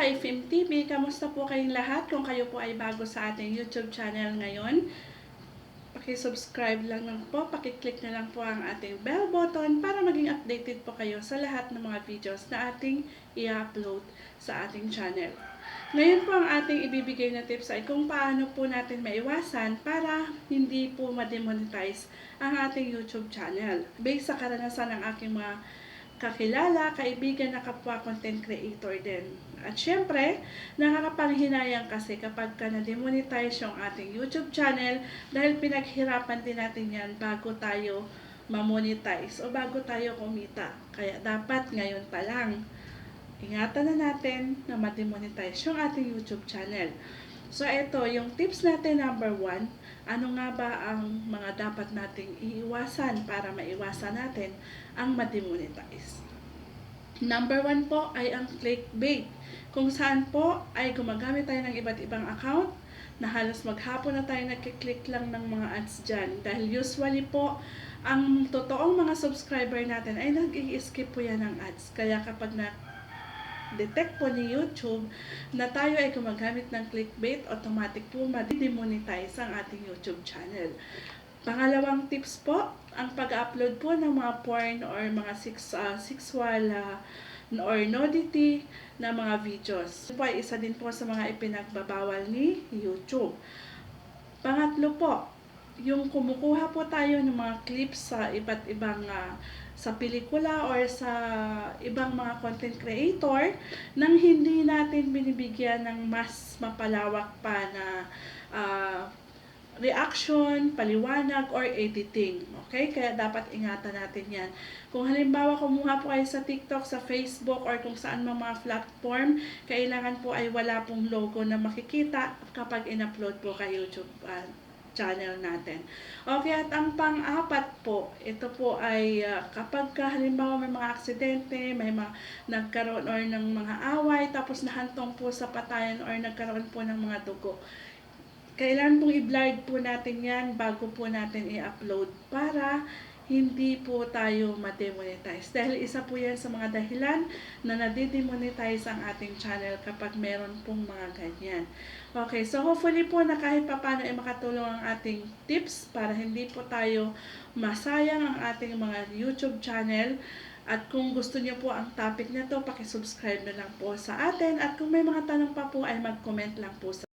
ka-IFM TV, kamusta po kayong lahat? Kung kayo po ay bago sa ating YouTube channel ngayon, paki-subscribe lang po, paki-click na lang po ang ating bell button para maging updated po kayo sa lahat ng mga videos na ating i-upload sa ating channel. Ngayon po ang ating ibibigay na tips ay kung paano po natin maiwasan para hindi po ma-demonetize ang ating YouTube channel. Based sa karanasan ng aking mga kakilala, kaibigan na kapwa content creator din. At syempre, nakakapanghinayang kasi kapag ka na-demonetize yung ating YouTube channel dahil pinaghirapan din natin yan bago tayo ma-monetize o bago tayo kumita. Kaya dapat ngayon pa lang, ingatan na natin na ma-demonetize yung ating YouTube channel. So, ito, yung tips natin number 1, ano nga ba ang mga dapat nating iiwasan para maiwasan natin ang ma-demonetize? Number 1 po ay ang clickbait. Kung saan po ay gumagamit tayo ng iba't ibang account na halos maghapon na tayo nagkiklik lang ng mga ads dyan. Dahil usually po, ang totoong mga subscriber natin ay nag-i-skip po yan ng ads. Kaya kapag detect po ni YouTube na tayo ay gumagamit ng clickbait, automatic po ma-demonetize ang ating YouTube channel. Pangalawang tips po, ang pag-upload po ng mga porn or mga sexual or nudity na mga videos. Ito po ay isa din po sa mga ipinagbabawal ni YouTube. Pangatlo po, yung kumukuha po tayo ng mga clips sa iba't ibang sa pelikula or sa ibang mga content creator nang hindi natin binibigyan ng mas mapalawak pa na reaction, paliwanag, or editing. Okay? Kaya dapat ingatan natin yan. Kung halimbawa kumuha po kayo sa TikTok, sa Facebook, or kung saan mga platform, kailangan po ay wala pong logo na makikita kapag in-upload po kay YouTube channel natin. Okay, at ang pang-apat po, ito po ay kapag halimbawa may mga aksidente, may mga nagkaroon or ng mga away, tapos nahantong po sa patayan or nagkaroon po ng mga dugo. Kailangan pong i-blurred po natin yan bago po natin i-upload para hindi po tayo ma-demonetize. Dahil isa po yan sa mga dahilan na nade-demonetize ang ating channel kapag meron pong mga ganyan. Okay, so hopefully po na kahit papano ay makatulong ang ating tips para hindi po tayo masayang ang ating mga YouTube channel. At kung gusto niyo po ang topic na to, paki-subscribe na lang po sa atin. At kung may mga tanong pa po ay mag-comment lang po sa